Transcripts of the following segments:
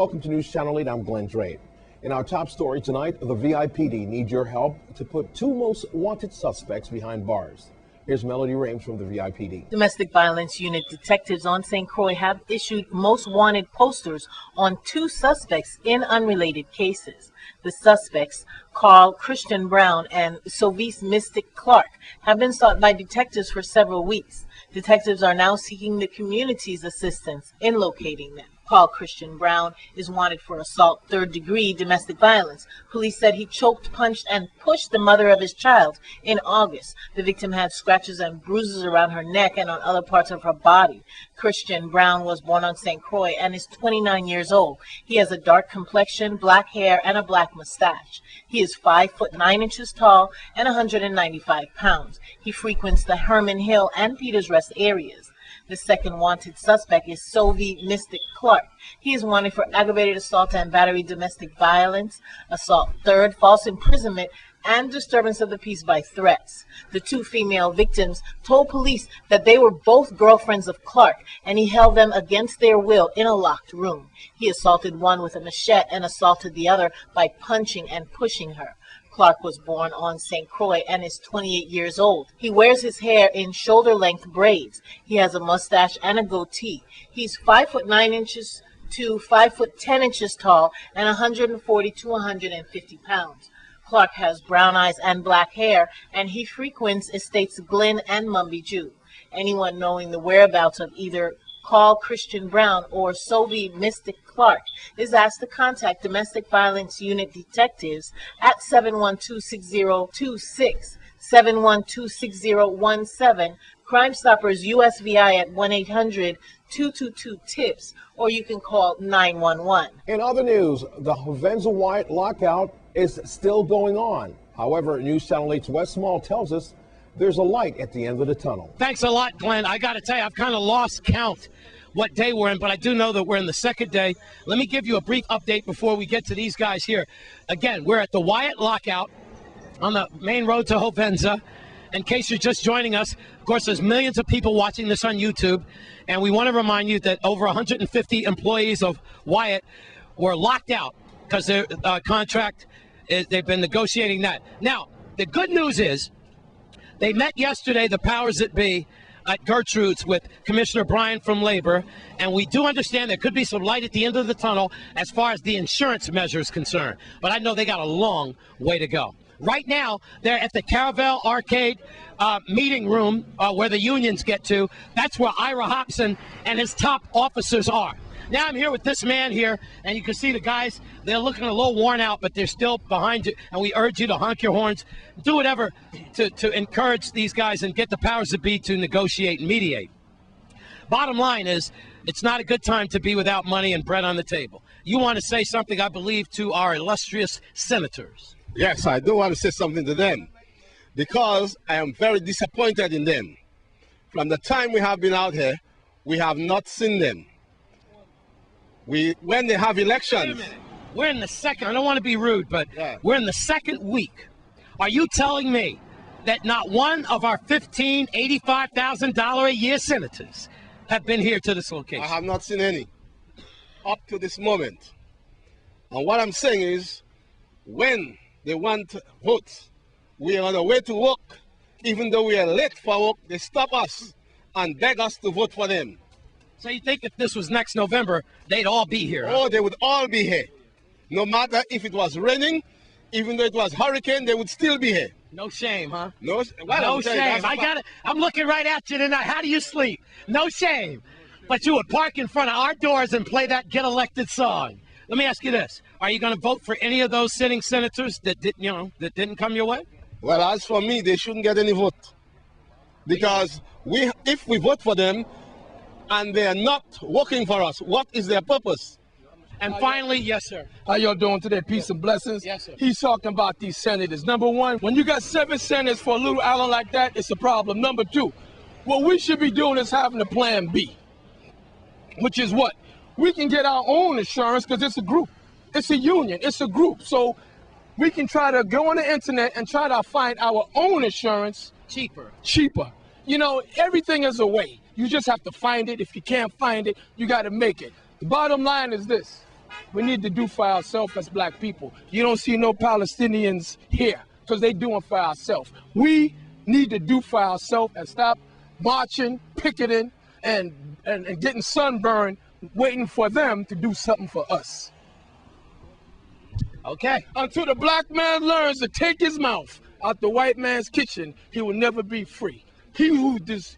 welcome to News Channel 8. I'm Glenn Drake. In our top story tonight, the VIPD need your help to put two most wanted suspects behind bars. Here's Melody Rames from the VIPD. Domestic Violence Unit detectives on St. Croix have issued most wanted posters on two suspects in unrelated cases. The suspects, Carl Christian Brown and Sovis Mystic Clark, have been sought by detectives for several weeks. Detectives are now seeking the community's assistance in locating them. Carl Christian Brown is wanted for assault, third-degree domestic violence. Police said he choked, punched, and pushed the mother of his child in August. The victim had scratches and bruises around her neck and on other parts of her body. Christian Brown was born on St. Croix and is 29 years old. He has a dark complexion, black hair, and a black mustache. He is 5 foot 9 inches tall and 195 pounds. He frequents the Herman Hill and Peters Rest areas. The second wanted suspect is Sovi Mystic Clark. He is wanted for aggravated assault and battery domestic violence, assault third, false imprisonment, and disturbance of the peace by threats. The two female victims told police that they were both girlfriends of Clark, and he held them against their will in a locked room. He assaulted one with a machete and assaulted the other by punching and pushing her. Clark was born on St. Croix and is 28 years old. He wears his hair in shoulder-length braids. He has a mustache and a goatee. He's 5 foot 9 inches to 5 foot 10 inches tall and 140 to 150 pounds. Clark has brown eyes and black hair, and he frequents estates Glen and Mumby Jew. Anyone knowing the whereabouts of either Carl Christian Brown or Sovi Mystic Clark is asked to contact Domestic Violence Unit detectives at 712-6026, 712-6017, Crime Stoppers USVI at 1-800-222-TIPS, or you can call 911. In other news, the Hovensa Wyatt lockout is still going on. However, News Channel 8's Wes Small tells us there's a light at the end of the tunnel. Thanks a lot, Glenn. I got to tell you, I've kind of lost count what day we're in, but I do know that we're in the second day. Let me give you a brief update before we get to these guys here. Again, we're at the Wyatt lockout on the main road to Hovensa. In case you're just joining us, of course, there's millions of people watching this on YouTube, and we want to remind you that over 150 employees of Wyatt were locked out because their contract, they've been negotiating that. Now, the good news is they met yesterday, the powers that be, at Gertrude's with Commissioner Bryan from Labor, and we do understand there could be some light at the end of the tunnel as far as the insurance measure is concerned. But I know they got a long way to go. Right now, they're at the Caravel Arcade meeting room where the unions get to. That's where Ira Hobson and his top officers are. Now I'm here with this man here, and you can see the guys, they're looking a little worn out, but they're still behind you, and we urge you to honk your horns, do whatever to encourage these guys and get the powers that be to negotiate and mediate. Bottom line is, it's not a good time to be without money and bread on the table. You want to say something, I believe, to our illustrious senators. Yes, I do want to say something to them, because I am very disappointed in them. From the time we have been out here, we have not seen them. When they have elections. Wait a minute. We're in the second, I don't want to be rude, but we're in the second week. Are you telling me that not one of our $85,000 a year senators have been here to this location? I have not seen any up to this moment. And what I'm saying is, when they want votes, we are on the way to work. Even though we are late for work, they stop us and beg us to vote for them. So you think if this was next November, they'd all be here? Oh, they would all be here. No matter if it was raining, even though it was hurricane, they would still be here. No shame, huh? No, well, no shame. I got it. I'm looking right at you tonight. How do you sleep? No shame. But you would park in front of our doors and play that Get Elected song. Let me ask you this. Are you going to vote for any of those sitting senators that didn't come your way? Well, as for me, they shouldn't get any vote. Because if we vote for them, and they are not working for us, what is their purpose? And finally, yes, sir. How y'all doing today? Peace and blessings. Yes, sir. He's talking about these senators. Number one, when you got 7 senators for a little island like that, it's a problem. Number two, what we should be doing is having a plan B, which is what? We can get our own insurance because it's a group. It's a union. It's a group. So we can try to go on the internet and try to find our own insurance. Cheaper. You know, everything is a way. You just have to find it. If you can't find it, you got to make it. The bottom line is this. we need to do for ourselves as black people. You don't see no Palestinians here because they doing for ourselves. We need to do for ourselves and stop marching, picketing, and getting sunburned, waiting for them to do something for us. Okay. Until the black man learns to take his mouth out the white man's kitchen, he will never be free. He who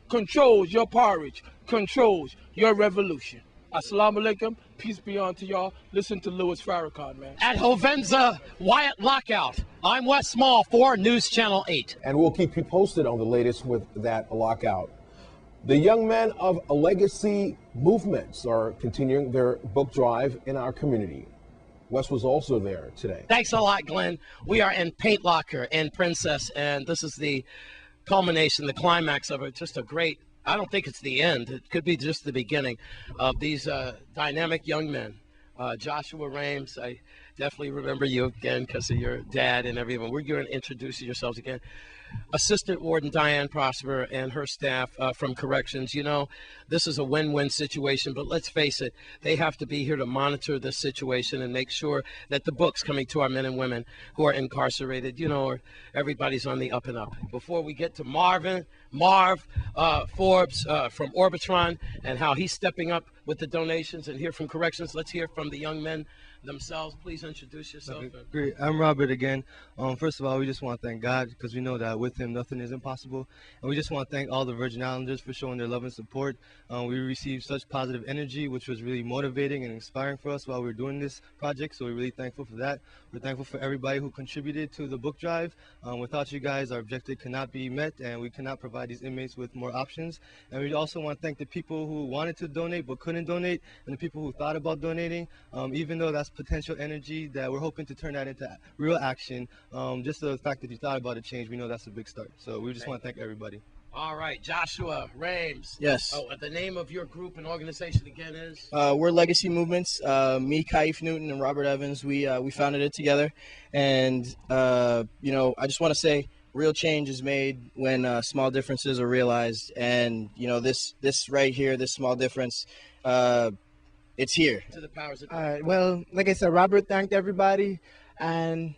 controls your porridge controls your revolution. Assalamu alaikum. Peace be unto y'all. Listen to Louis Farrakhan, man. At Hovensa, Wyatt Lockout. I'm Wes Small for News Channel 8. And we'll keep you posted on the latest with that lockout. The young men of Legacy Movements are continuing their book drive in our community. Wes was also there today. Thanks a lot, Glenn. We are in Paint Locker in Princess, and this is the culmination, the climax of it. Just a great, I don't think it's the end. It could be just the beginning of these dynamic young men. Joshua Rames, I definitely remember you again because of your dad and everyone. We're going to introduce yourselves again. Assistant Warden Diane Prosper and her staff from Corrections. You know, this is a win-win situation, but let's face it, they have to be here to monitor this situation and make sure that the books coming to our men and women who are incarcerated, you know, everybody's on the up and up. Before we get to Marv Forbes from Orbitron and how he's stepping up with the donations and hear from Corrections, let's hear from the young men themselves. Please introduce yourself. Okay, great. I'm Robert again. First of all, we just want to thank God because we know that with him nothing is impossible, and we just want to thank all the Virgin Islanders for showing their love and support. We received such positive energy, which was really motivating and inspiring for us while we were doing this project, so we're really thankful for that. We're thankful for everybody who contributed to the book drive. Without you guys, our objective cannot be met, and we cannot provide these inmates with more options. And we also want to thank the people who wanted to donate but couldn't donate, and the people who thought about donating, even though that's potential energy, that we're hoping to turn that into real action. Just the fact that you thought about a change, we know that's a big start. So we just want to thank everybody. All right, Joshua Rames. Yes. Oh, the name of your group and organization again is? We're Legacy Movements. Me, Kaif Newton, and Robert Evans. We founded it together, and you know, I just want to say, real change is made when small differences are realized, and you know, this right here, this small difference, it's here. To the powers of All right. Well, like I said, Robert thanked everybody, and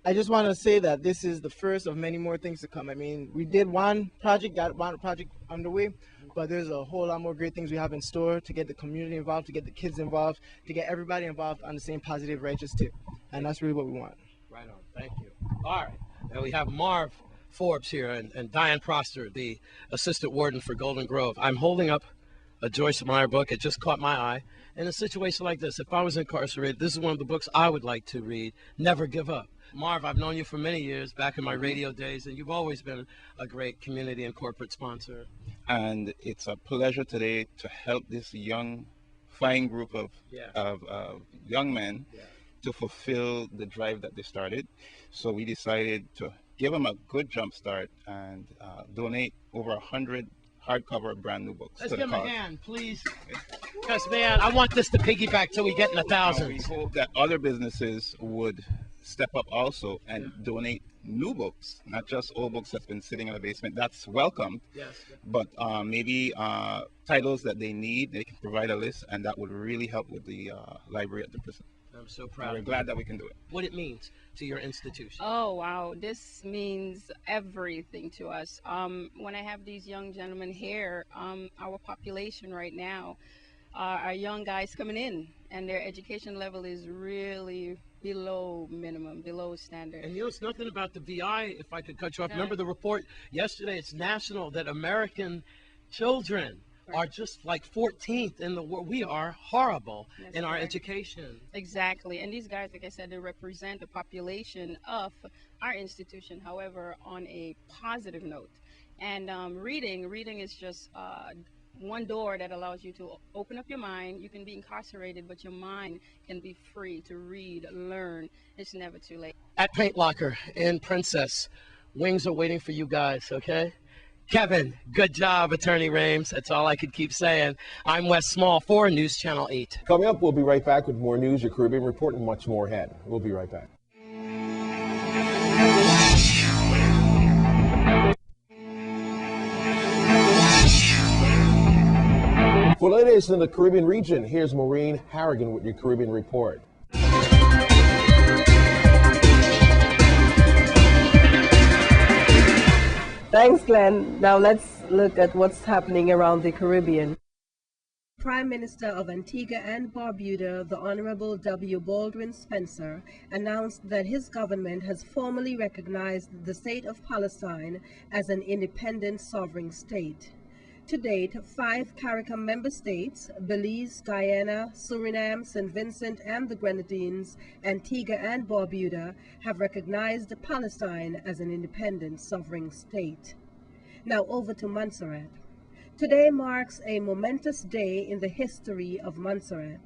I just want to say that this is the first of many more things to come. I mean, we did one project, got one project underway, but there's a whole lot more great things we have in store to get the community involved, to get the kids involved, to get everybody involved on the same positive, righteous tip. And that's really what we want. Right on. Thank you. All right. And we have Marv Forbes here and Diane Prosper, the assistant warden for Golden Grove. I'm holding up a Joyce Meyer book. It just caught my eye. In a situation like this, if I was incarcerated, this is one of the books I would like to read, Never Give Up. Marv, I've known you for many years, back in my radio days, and you've always been a great community and corporate sponsor. And it's a pleasure today to help this young, fine group of young men to fulfill the drive that they started. So we decided to give them a good jump start and donate over 100 hardcover brand new books. Let's give them a hand, please. Because, man, I want this to piggyback till we get in the thousands. We hope that other businesses would step up also and donate new books, not just old books that's been sitting in the basement. That's welcome. Yes. But maybe titles that they need, they can provide a list, and that would really help with the library at the prison. I'm so proud. We're glad that we can do it. What it means to your institution. Oh, wow. This means everything to us. When I have these young gentlemen here, our population right now are young guys coming in, and their education level is really below minimum, below standard. And you know, it's nothing about the VI, if I could cut you off. Remember the report yesterday, it's national, that American children are just like 14th in the world. We are horrible in our education. Exactly. And these guys, like I said, they represent the population of our institution, however, on a positive note. And reading is just one door that allows you to open up your mind. You can be incarcerated, but your mind can be free to read, learn. It's never too late. At Paint Locker in Princess, wings are waiting for you guys, okay? Kevin, good job, Attorney Rames. That's all I could keep saying. I'm Wes Small for News Channel 8. Coming up, we'll be right back with more news, your Caribbean Report, and much more ahead. We'll be right back. For the latest in the Caribbean region, here's Maureen Harrigan with your Caribbean Report. Thanks, Glenn. Now let's look at what's happening around the Caribbean. Prime Minister of Antigua and Barbuda, the Honorable W. Baldwin Spencer, announced that his government has formally recognized the State of Palestine as an independent sovereign state. To date, 5 CARICOM member states, Belize, Guyana, Suriname, St. Vincent and the Grenadines, Antigua and Barbuda, have recognized Palestine as an independent sovereign state. Now over to Montserrat. Today marks a momentous day in the history of Montserrat.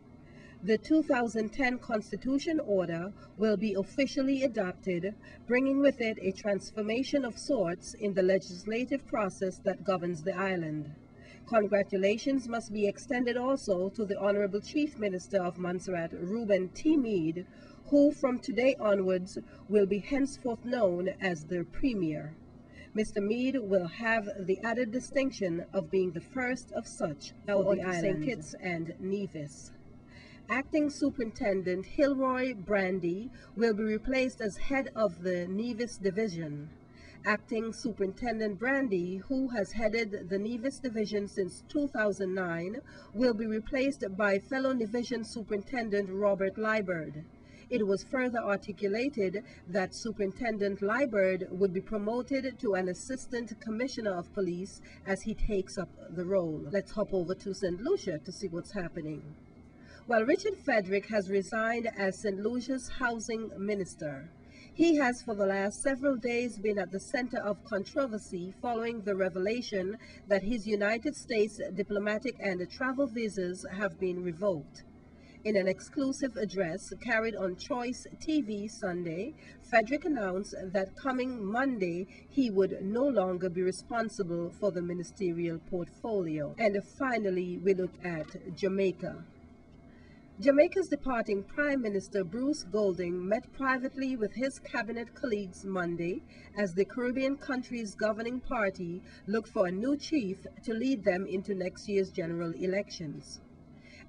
The 2010 Constitution Order will be officially adopted, bringing with it a transformation of sorts in the legislative process that governs the island. Congratulations must be extended also to the Honorable Chief Minister of Montserrat, Reuben T. Meade, who from today onwards will be henceforth known as the Premier. Mr. Meade will have the added distinction of being the first of such for the island, St. Kitts and Nevis. Acting Superintendent Hilroy Brandy will be replaced as head of the Nevis Division. Acting Superintendent Brandy, who has headed the Nevis Division since 2009, will be replaced by fellow Division Superintendent Robert Liebert. It was further articulated that Superintendent Liebert would be promoted to an Assistant Commissioner of Police as he takes up the role. Let's hop over to St. Lucia to see what's happening. Well, Richard Frederick has resigned as St. Lucia's Housing Minister. He has for the last several days been at the center of controversy following the revelation that his United States diplomatic and travel visas have been revoked. In an exclusive address carried on Choice TV Sunday, Frederick announced that coming Monday he would no longer be responsible for the ministerial portfolio. And finally, we look at Jamaica. Jamaica's departing Prime Minister Bruce Golding met privately with his cabinet colleagues Monday as the Caribbean country's governing party looked for a new chief to lead them into next year's general elections.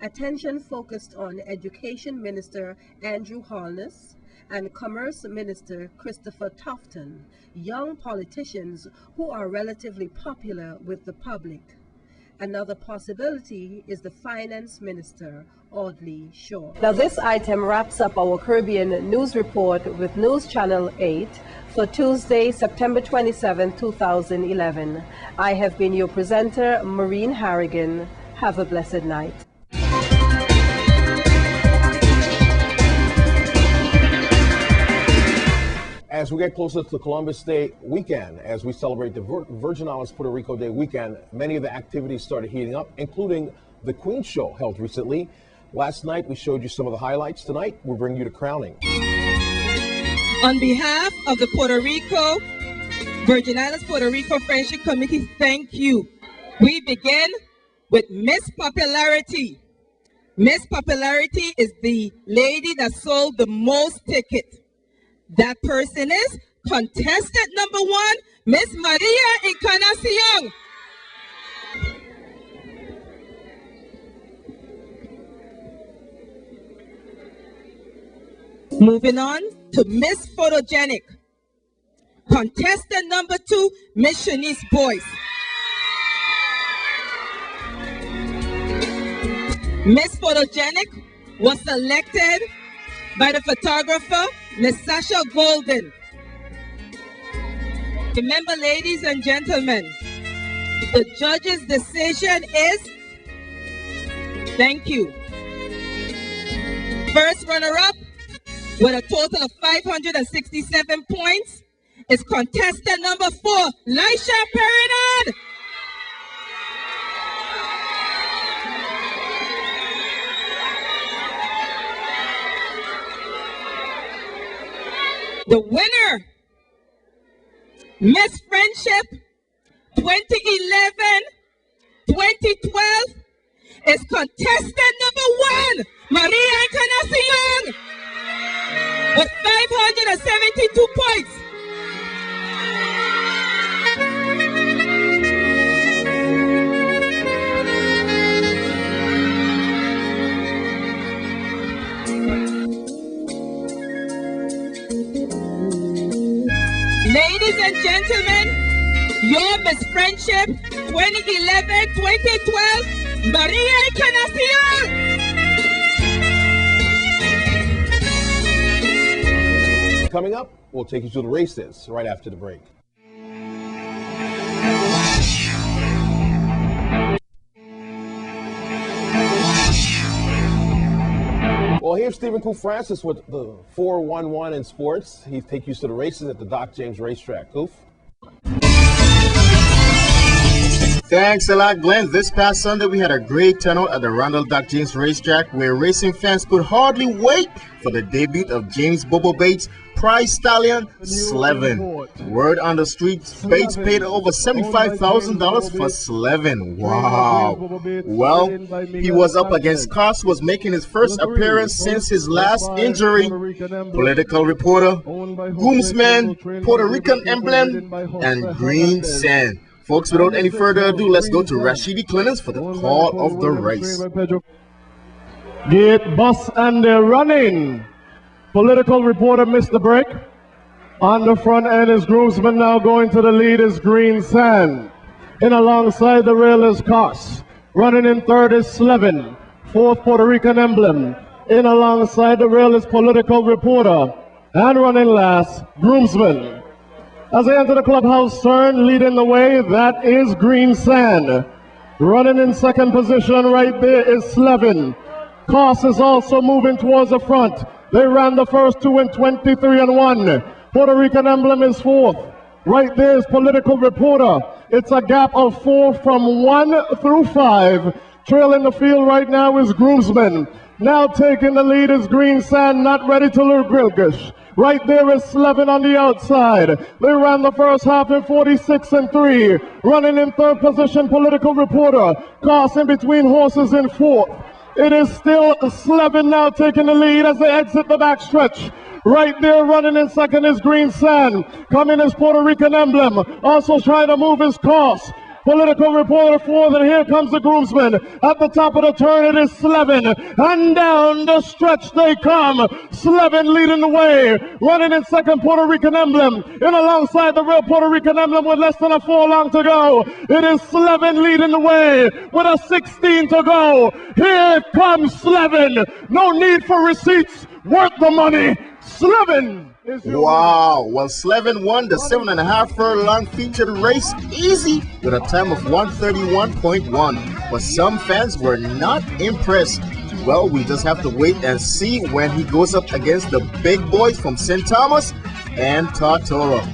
Attention focused on Education Minister Andrew Holness and Commerce Minister Christopher Tofton, young politicians who are relatively popular with the public. Another possibility is the Finance Minister, Audley Shaw. Now this item wraps up our Caribbean News Report with News Channel 8 for Tuesday, September 27, 2011. I have been your presenter, Maureen Harrigan. Have a blessed night. As we get closer to Columbus Day weekend, as we celebrate the Virgin Islands Puerto Rico Day weekend, many of the activities started heating up, including the Queen Show held recently. Last night, we showed you some of the highlights. Tonight, we'll bring you to crowning. On behalf of the Puerto Rico, Virgin Islands Puerto Rico Friendship Committee, thank you. We begin with Miss Popularity. Miss Popularity is the lady that sold the most tickets. That person is contestant number 1, Miss Maria Encarnacion. Moving on to Miss Photogenic. Contestant number 2, Miss Shanice Boyce. Miss Photogenic was selected by the photographer, Miss Sasha Golden. Remember, ladies and gentlemen, the judge's decision is, thank you. First runner-up with a total of 567 points is contestant number 4, Lisha Perinan. The winner, Miss Friendship 2011-2012, is contestant number 1, Maria Encarnacion, with 572 points. Ladies and gentlemen, your Miss Friendship 2011-2012, Maria Canafia. Coming up, we'll take you to the races right after the break. Well, here's Stephen Koo Francis with the 411 in sports. He takes you to the races at the Doc James Racetrack. Koof. Thanks a lot, Glenn. This past Sunday, we had a great turnout at the Randall Doc James Racetrack, where racing fans could hardly wait for the debut of James Bobo Bates' prize stallion, Slevin. Word on the streets, Bates paid over $75,000 for Slevin. Wow. Well, he was up against Cost, was making his first appearance since his last injury. Political reporter, groomsman, Puerto Rican emblem, and green sand. Folks, without any further ado, let's go to Rashidi Clemens for the call of the race. Gate bus and they're running. Political reporter Mr. Brick. On the front end is groomsman, now going to the lead is Green Sand. In alongside the rail is Cox. Running in third is Slevin. Fourth, Puerto Rican emblem. In alongside the rail is political reporter. And running last, groomsman. As they enter the clubhouse turn, leading the way, that is Green Sand. Running in second position right there is Slevin. Cox is also moving towards the front. They ran the first two in 23-1. Puerto Rican emblem is fourth. Right there is political reporter. It's a gap of 4 from 1 through 5. Trailing the field right now is groomsman. Now taking the lead is Green Sand, not ready to lose Grilgish. Right there is Slevin on the outside. They ran the first half in 46-3. Running in third position, political reporter. Cost in between horses in fourth. It is still Slevin now taking the lead as they exit the backstretch. Right there running in second is Green Sand. Coming is Puerto Rican emblem. Also trying to move his course. Political reporter fourth, and here comes the groomsman. At the top of the turn, it is Slevin. And down the stretch they come. Slevin leading the way. Running in second, Puerto Rican emblem. In alongside the real Puerto Rican emblem with less than a furlong to go. It is Slevin leading the way with a 16 to go. Here comes Slevin. No need for receipts. Worth the money. Slevin. Wow, well, Slevin won the 7.5 furlong featured race easy with a time of 1:31.1. But some fans were not impressed. Well, we just have to wait and see when he goes up against the big boys from St. Thomas and Tortora.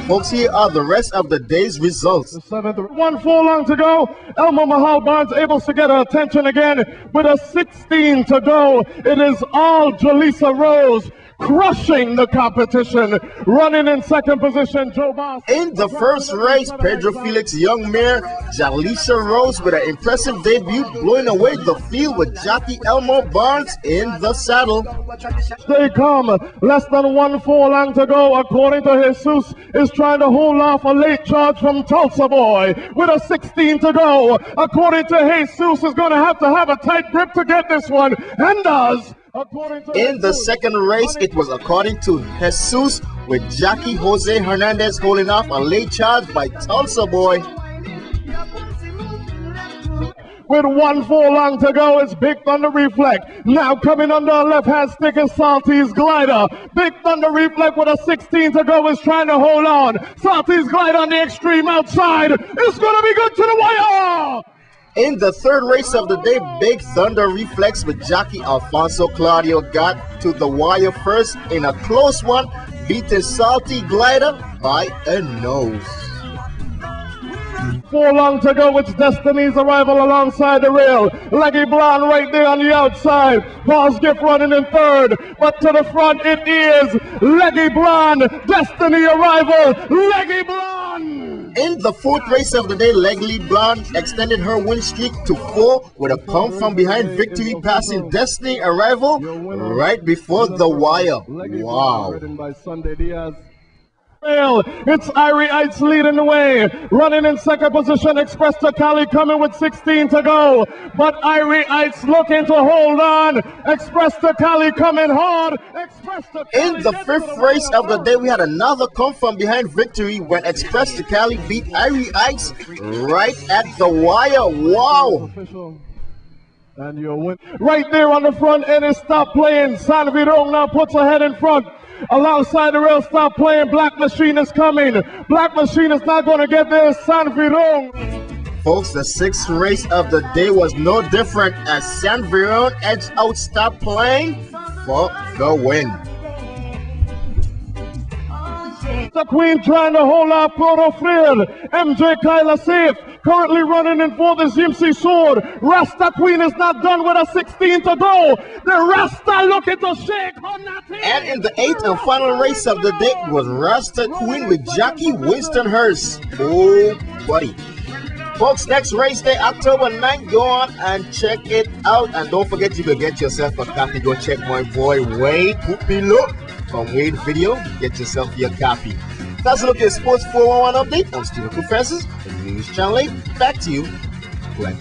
Folks, here are the rest of the day's results. 1 furlong to go. Elmo Mahal Barnes able to get her attention again with a 16 to go. It is all Jaleesa Rose crushing the competition. Running in second position, Joe Boss. In the first race, Pedro Felix young mare Jaleesa Rose with an impressive debut, blowing away the field with jockey Elmo Barnes in the saddle. They come. Less than 1 furlong to go. According to Jesus, is trying to hold off a late charge from Tulsa Boy with a 16 to go. According to Jesus, is going to have a tight grip to get this one, and does. In the second race, it was according to Jesus, with jockey Jose Hernandez holding off a late charge by Tulsa Boy. With 1 furlong to go, it's Big Thunder Reflect. Now coming under a left-hand stick is Salty's Glider. Big Thunder Reflect with a 16 to go is trying to hold on. Salty's Glider on the extreme outside. It's going to be good to the wire! In the third race of the day, Big Thunder Reflex with jockey Alfonso Claudio got to the wire first in a close one, beating Salty Glider by a nose. 1 furlong to go, it's Destiny's Arrival alongside the rail. Leggy Blonde right there on the outside. Paul's Gift running in third, but to the front it is Leggy Blonde, Destiny Arrival, Leggy Blonde. In the fourth race of the day, Leggy Blonde extended her win streak to 4 with a pump from behind victory, passing Destiny Arrival right before the wire. Wow. It's Irie Heights leading the way. Running in second position, Express to Cali coming with 16 to go. But Irie Heights looking to hold on. Express to Cali coming hard. Express to Cali. In the fifth race of the day, we had another come from behind victory when Express to Cali beat Irie Heights right at the wire. Wow. And you win. Right there on the front end is Stop Playing. San Virong now puts her head in front. Alongside the rail, Stop Playing. Black Machine is coming. Black Machine is not going to get there. San Virong. Folks, the sixth race of the day was no different as San Virong edged out Stop Playing for the win. The Queen trying to hold off Clorofrid. MJ Kyla safe. Currently running in for the ZMC Sword. Rasta Queen is not done with a 16 to go. The Rasta looking to shake on that. And in the eighth and final race of the day was Rasta Queen with Jackie Winstonhurst. Oh, buddy. Folks, next race day, October 9th, go on and check it out. And don't forget you can get yourself a copy. Go check my boy Wade Pupilo from Wade Video. Get yourself your copy. That's a look at Sports 411 update. I'm Stephen Professors, the News Channel 8. Back to you, Glenn.